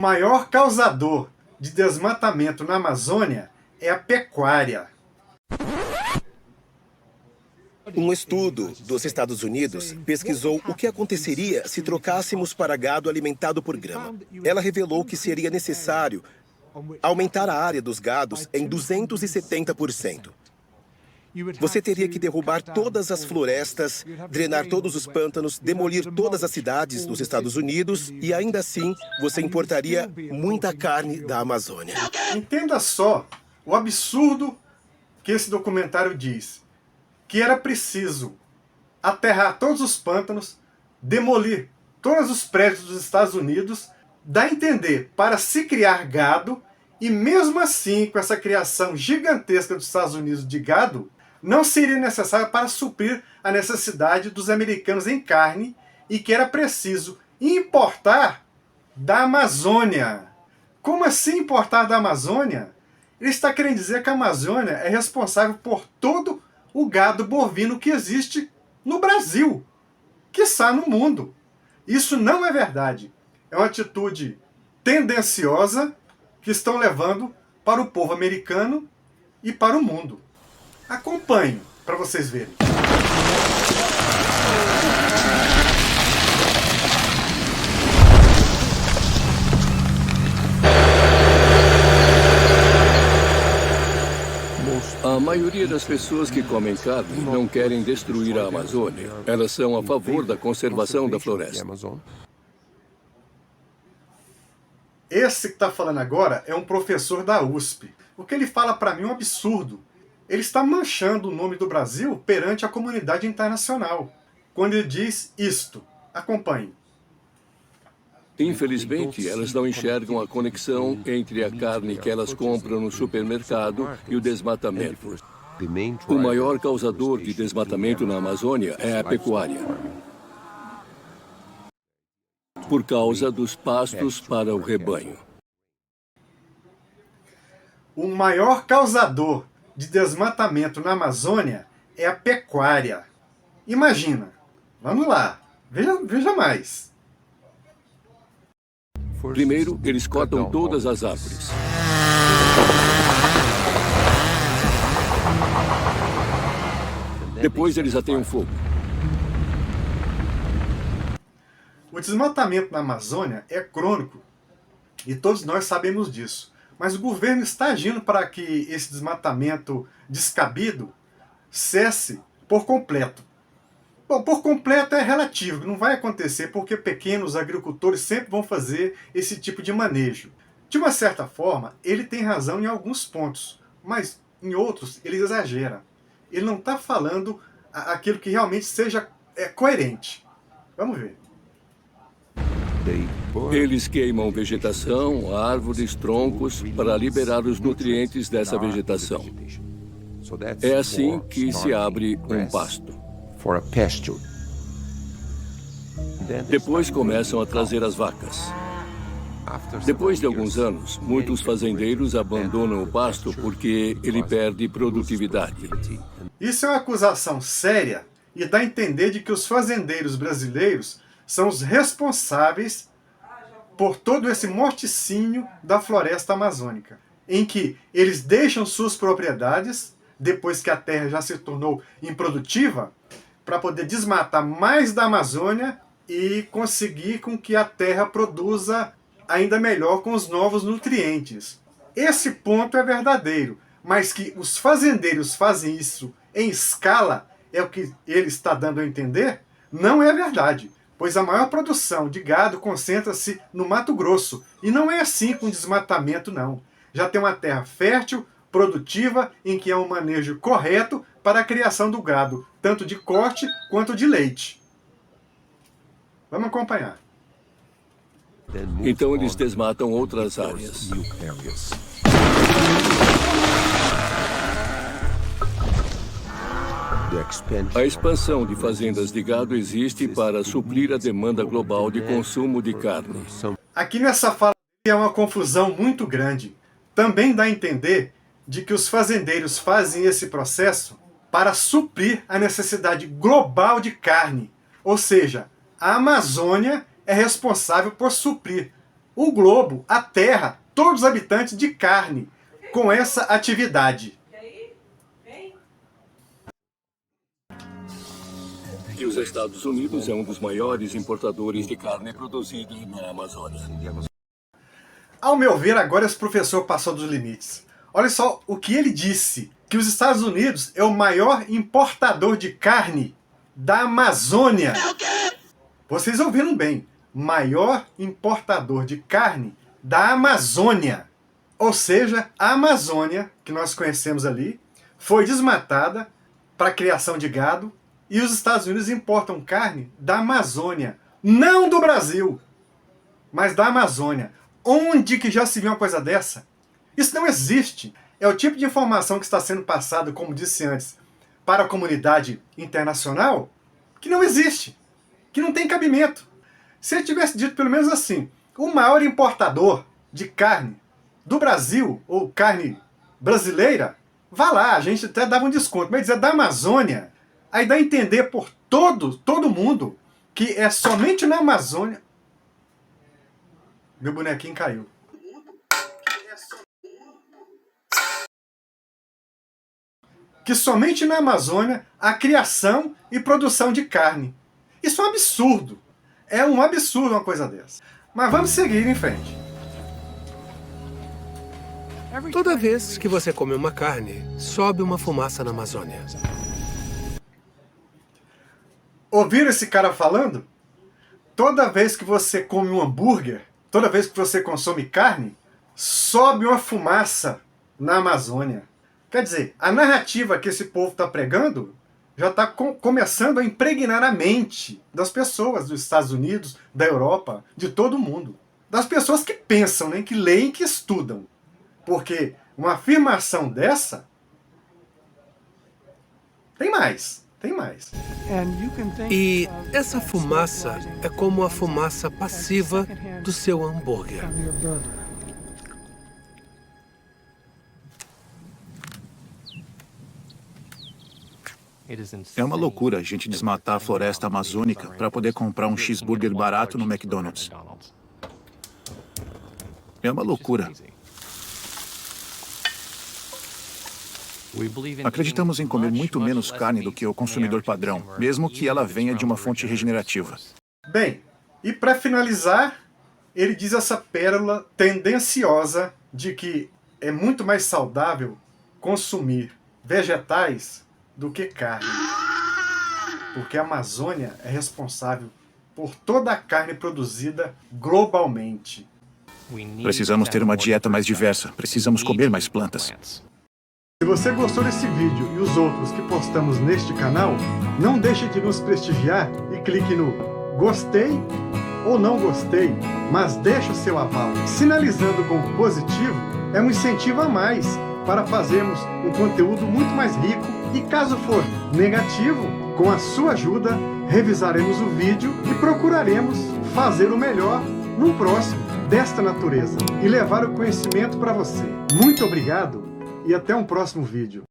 O maior causador de desmatamento na Amazônia é a pecuária. Um estudo dos Estados Unidos pesquisou o que aconteceria se trocássemos para gado alimentado por grama. Ela revelou que seria necessário aumentar a área dos gados em 270%. Você teria que derrubar todas as florestas, drenar todos os pântanos, demolir todas as cidades dos Estados Unidos e ainda assim você importaria muita carne da Amazônia. Entenda só o absurdo que esse documentário diz. Que era preciso aterrar todos os pântanos, demolir todos os prédios dos Estados Unidos, dá a entender para se criar gado, e mesmo assim, com essa criação gigantesca dos Estados Unidos de gado, não seria necessário para suprir a necessidade dos americanos em carne, e que era preciso importar da Amazônia. Como assim importar da Amazônia? Ele está querendo dizer que a Amazônia é responsável por todo o gado bovino que existe no Brasil, quiçá no mundo. Isso não é verdade. É uma atitude tendenciosa que estão levando para o povo americano e para o mundo. Acompanhe para vocês verem. A maioria das pessoas que comem carne não querem destruir a Amazônia. Elas são a favor da conservação da floresta. Esse que está falando agora é um professor da USP. O que ele fala para mim é um absurdo. Ele está manchando o nome do Brasil perante a comunidade internacional. Quando ele diz isto, acompanhe. Infelizmente, elas não enxergam a conexão entre a carne que elas compram no supermercado e o desmatamento. O maior causador de desmatamento na Amazônia é a pecuária, por causa dos pastos para o rebanho. O maior causador de desmatamento na Amazônia é a pecuária. Imagina, vamos lá, veja mais. Primeiro, eles cortam todas as árvores. Depois, eles ateiam fogo. O desmatamento na Amazônia é crônico e todos nós sabemos disso. Mas o governo está agindo para que esse desmatamento descabido cesse por completo. Bom, por completo é relativo, não vai acontecer porque pequenos agricultores sempre vão fazer esse tipo de manejo. De uma certa forma, ele tem razão em alguns pontos, mas em outros ele exagera. Ele não está falando aquilo que realmente seja coerente. Vamos ver. Eles queimam vegetação, árvores, troncos, para liberar os nutrientes dessa vegetação. É assim que se abre um pasto. Depois começam a trazer as vacas. Depois de alguns anos, muitos fazendeiros abandonam o pasto porque ele perde produtividade. Isso é uma acusação séria e dá a entender de que os fazendeiros brasileiros são os responsáveis por todo esse morticínio da floresta amazônica, em que eles deixam suas propriedades, depois que a terra já se tornou improdutiva, para poder desmatar mais da Amazônia e conseguir com que a terra produza ainda melhor com os novos nutrientes. Esse ponto é verdadeiro, mas que os fazendeiros fazem isso em escala, é o que ele está dando a entender, não é verdade, pois a maior produção de gado concentra-se no Mato Grosso, e não é assim com desmatamento não. Já tem uma terra fértil, produtiva, em que há um manejo correto para a criação do gado, tanto de corte quanto de leite. Vamos acompanhar. Então eles desmatam outras áreas. A expansão de fazendas de gado existe para suprir a demanda global de consumo de carne. Aqui nessa fala é uma confusão muito grande. Também dá a entender de que os fazendeiros fazem esse processo para suprir a necessidade global de carne. Ou seja, a Amazônia é responsável por suprir o globo, a Terra, todos os habitantes de carne com essa atividade. E os Estados Unidos é um dos maiores importadores de carne produzida na Amazônia. Ao meu ver, agora esse professor passou dos limites. Olha só o que ele disse, que os Estados Unidos é o maior importador de carne da Amazônia. Vocês ouviram bem, maior importador de carne da Amazônia. Ou seja, a Amazônia, que nós conhecemos ali, foi desmatada para a criação de gado e os Estados Unidos importam carne da Amazônia. Não do Brasil, mas da Amazônia. Onde que já se viu uma coisa dessa? Isso não existe. É o tipo de informação que está sendo passado, como disse antes, para a comunidade internacional, que não existe, que não tem cabimento. Se ele tivesse dito pelo menos assim, o maior importador de carne do Brasil, ou carne brasileira, vá lá, a gente até dava um desconto, mas dizer da Amazônia, aí dá a entender por todo mundo que é somente na Amazônia... Meu bonequinho caiu. Que somente na Amazônia há criação e produção de carne. Isso é um absurdo. É um absurdo uma coisa dessa. Mas vamos seguir em frente. Toda vez que você come uma carne, sobe uma fumaça na Amazônia. Ouviram esse cara falando? Toda vez que você come um hambúrguer, toda vez que você consome carne, sobe uma fumaça na Amazônia. Quer dizer, a narrativa que esse povo está pregando já está começando a impregnar a mente das pessoas dos Estados Unidos, da Europa, de todo mundo. Das pessoas que pensam, né, que leem, que estudam. Porque uma afirmação dessa... Tem mais, tem mais. E essa fumaça é como a fumaça passiva do seu hambúrguer. É uma loucura a gente desmatar a floresta amazônica para poder comprar um cheeseburger barato no McDonald's. É uma loucura. Acreditamos em comer muito menos carne do que o consumidor padrão, mesmo que ela venha de uma fonte regenerativa. Bem, e para finalizar, ele diz essa pérola tendenciosa de que é muito mais saudável consumir vegetais do que carne. Porque a Amazônia é responsável por toda a carne produzida globalmente. Precisamos ter uma dieta mais diversa, precisamos comer mais plantas. Se você gostou desse vídeo e os outros que postamos neste canal, não deixe de nos prestigiar e clique no gostei ou não gostei, mas deixe o seu aval. Sinalizando com positivo é um incentivo a mais para fazermos um conteúdo muito mais rico e caso for negativo, com a sua ajuda, revisaremos o vídeo e procuraremos fazer o melhor no próximo desta natureza e levar o conhecimento para você. Muito obrigado! E até um próximo vídeo.